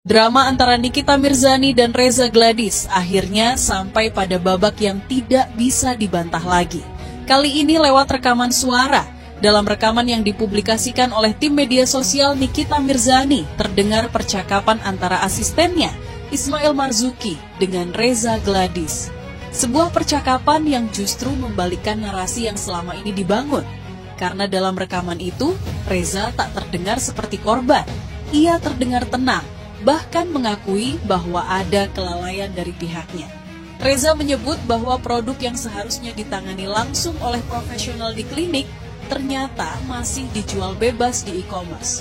Drama antara Nikita Mirzani dan Reza Gladys akhirnya sampai pada babak yang tidak bisa dibantah lagi. Kali ini lewat rekaman suara. Dalam rekaman yang dipublikasikan oleh tim media sosial Nikita Mirzani, terdengar percakapan antara asistennya, Ismail Marzuki, dengan Reza Gladys. Sebuah percakapan yang justru membalikkan narasi yang selama ini dibangun. Karena dalam rekaman itu, Reza tak terdengar seperti korban. Ia terdengar tenang, bahkan mengakui bahwa ada kelalaian dari pihaknya. Reza menyebut bahwa produk yang seharusnya ditangani langsung oleh profesional di klinik ternyata masih dijual bebas di e-commerce.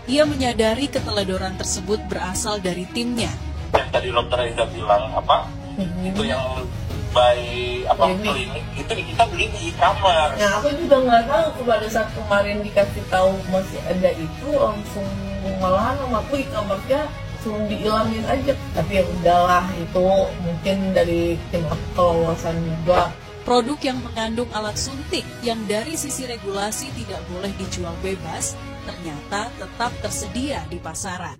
Ia menyadari keteledoran tersebut berasal dari timnya. Yang tadi dokter Reza bilang itu yang klinik itu kita beli di e-commerce. Nah, aku juga nggak tahu pada saat kemarin dikasih tahu masih ada itu, langsung malahan sama aku e-commerce-nya langsung diilangin aja. Tapi ya udahlah, itu mungkin dari tim pengawasan juga. Produk yang mengandung alat suntik yang dari sisi regulasi tidak boleh dijual bebas, ternyata tetap tersedia di pasaran.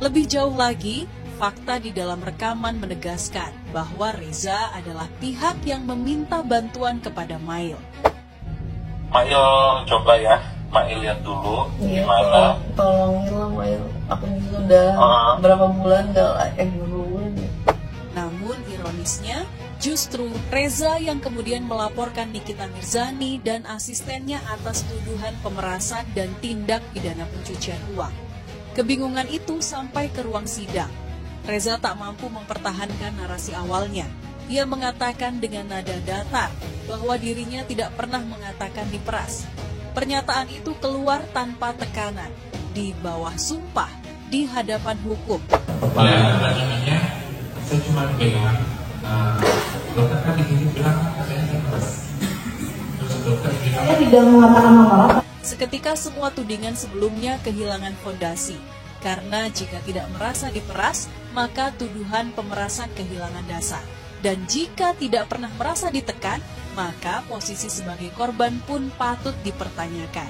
Lebih jauh lagi, fakta di dalam rekaman menegaskan bahwa Reza adalah pihak yang meminta bantuan kepada Mail. Mail coba ya, Mail lihat dulu gimana. Tolongin Mail, aku sudah berapa bulan gak bulan. Namun ironisnya, justru Reza yang kemudian melaporkan Nikita Mirzani dan asistennya atas tuduhan pemerasan dan tindak pidana pencucian uang. Kebingungan itu sampai ke ruang sidang. Reza tak mampu mempertahankan narasi awalnya. Ia mengatakan dengan nada datar bahwa dirinya tidak pernah mengatakan diperas. Pernyataan itu keluar tanpa tekanan, di bawah sumpah, di hadapan hukum. Saya cuma bilang, dokter kan di sini bilang katanya diperas. Terus dokter bilang saya tidak mengatakan apa-apa. Seketika semua tudingan sebelumnya kehilangan fondasi. Karena jika tidak merasa diperas, maka tuduhan pemerasan kehilangan dasar. Dan jika tidak pernah merasa ditekan, maka posisi sebagai korban pun patut dipertanyakan.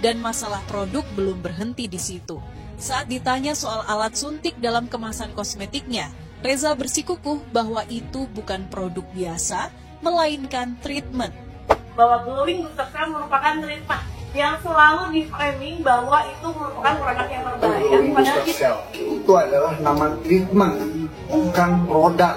Dan masalah produk belum berhenti di situ. Saat ditanya soal alat suntik dalam kemasan kosmetiknya, Reza bersikukuh bahwa itu bukan produk biasa, melainkan treatment. Bahwa glowing booster cream merupakan treatment yang selalu di-framing bahwa itu merupakan produk yang berbahaya. Padahal itu adalah nama treatment, bukan produk.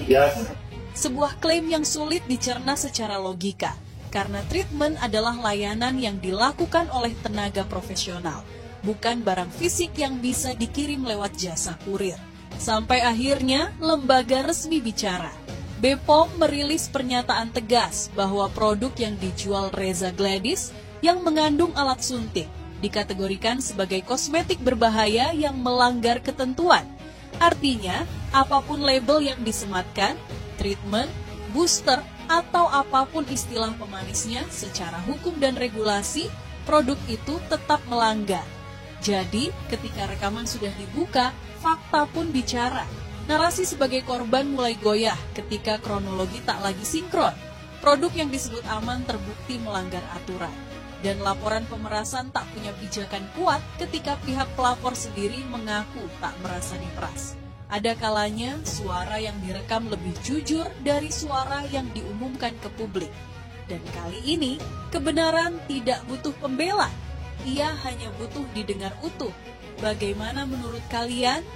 Yes. Sebuah klaim yang sulit dicerna secara logika, karena treatment adalah layanan yang dilakukan oleh tenaga profesional, bukan barang fisik yang bisa dikirim lewat jasa kurir. Sampai akhirnya lembaga resmi bicara. BPOM merilis pernyataan tegas bahwa produk yang dijual Reza Gladys yang mengandung alat suntik dikategorikan sebagai kosmetik berbahaya yang melanggar ketentuan. Artinya, apapun label yang disematkan, treatment, booster, atau apapun istilah pemanisnya secara hukum dan regulasi, produk itu tetap melanggar. Jadi, ketika rekaman sudah dibuka, fakta pun bicara. Narasi sebagai korban mulai goyah ketika kronologi tak lagi sinkron. Produk yang disebut aman terbukti melanggar aturan. Dan laporan pemerasan tak punya pijakan kuat ketika pihak pelapor sendiri mengaku tak merasa diperas. Ada kalanya suara yang direkam lebih jujur dari suara yang diumumkan ke publik. Dan kali ini, kebenaran tidak butuh pembela. Ia hanya butuh didengar utuh. Bagaimana menurut kalian?